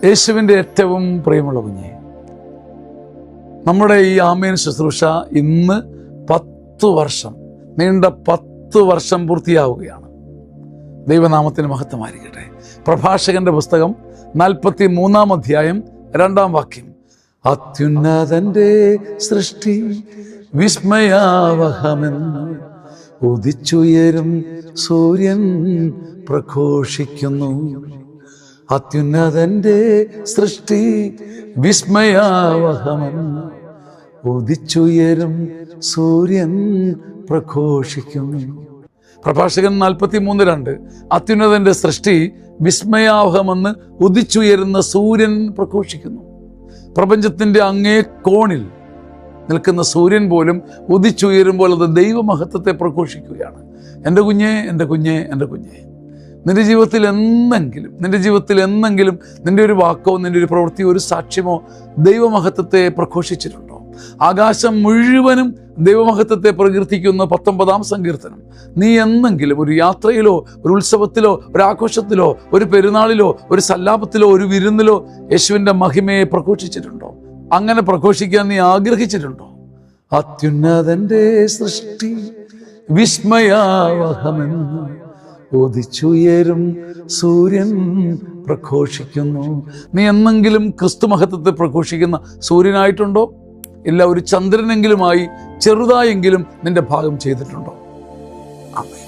യേശുവിൻ്റെ ഏറ്റവും പ്രിയമുള്ള കുഞ്ഞെ, നമ്മുടെ ഈ ആമേൻ ശുശ്രൂഷ ഇന്ന് 10 വർഷം, നീണ്ട 10 വർഷം പൂർത്തിയാവുകയാണ്. ദൈവനാമത്തിന് മഹത്വമായിരിക്കട്ടെ. പ്രഭാഷകന്റെ പുസ്തകം 43-ാം അധ്യായം 2-ാം വാക്യം. അത്യുന്നതന്റെ സൃഷ്ടി വിസ്മയാവഹമെന്ന് ഉദിച്ചുയരും സൂര്യൻ പ്രഘോഷിക്കുന്നു. അത്യുന്നതന്റെ സൃഷ്ടി വിസ്മയാവഹമെന്ന് ഉദിച്ചുയരും സൂര്യൻ പ്രഘോഷിക്കുന്നു. പ്രഭാഷകൻ 43:2. അത്യുന്നതന്റെ സൃഷ്ടി വിസ്മയാവഹമെന്ന് ഉദിച്ചുയരുന്ന സൂര്യൻ പ്രഘോഷിക്കുന്നു. പ്രപഞ്ചത്തിന്റെ അങ്ങേ കോണിൽ നിൽക്കുന്ന സൂര്യൻ പോലും ഉദിച്ചുയരുമ്പോൾ അത് ദൈവമഹത്വത്തെ പ്രഘോഷിക്കുകയാണ്. എൻ്റെ കുഞ്ഞെ, എൻ്റെ കുഞ്ഞെ, എൻ്റെ കുഞ്ഞെ, നിന്റെ ജീവിതത്തിൽ എന്നെങ്കിലും നിന്റെ ഒരു വാക്കോ, നിന്റെ ഒരു പ്രവൃത്തിയോ, ഒരു സാക്ഷ്യമോ ദൈവമഹത്വത്തെ പ്രഘോഷിച്ചിട്ടുണ്ടോ? ആകാശം മുഴുവനും ദൈവമഹത്വത്തെ പ്രകീർത്തിക്കുന്ന 19-ാം സങ്കീർത്തനം നീ എന്നെങ്കിലും ഒരു യാത്രയിലോ, ഒരു ഉത്സവത്തിലോ, ഒരു ആഘോഷത്തിലോ, ഒരു പെരുന്നാളിലോ, ഒരു സല്ലാപത്തിലോ, ഒരു വിരുന്നിലോ യേശുവിൻ്റെ മഹിമയെ പ്രഘോഷിച്ചിട്ടുണ്ടോ? അങ്ങനെ പ്രഘോഷിക്കാൻ നീ ആഗ്രഹിച്ചിട്ടുണ്ടോ? അത്യുന്നതന്റെ സൃഷ്ടി വിസ്മയാവഹമെന്ന് ഉദിച്ചുയരും സൂര്യൻ പ്രഘോഷിക്കുന്നു. നീ എന്നെങ്കിലും ക്രിസ്തു മഹത്വത്തെ പ്രഘോഷിക്കുന്ന സൂര്യനായിട്ടുണ്ടോ? ഇല്ല, ഒരു ചന്ദ്രനെങ്കിലുമായി ചെറുതായെങ്കിലും നിന്റെ ഭാഗം ചെയ്തിട്ടുണ്ടോ? ആമേൻ.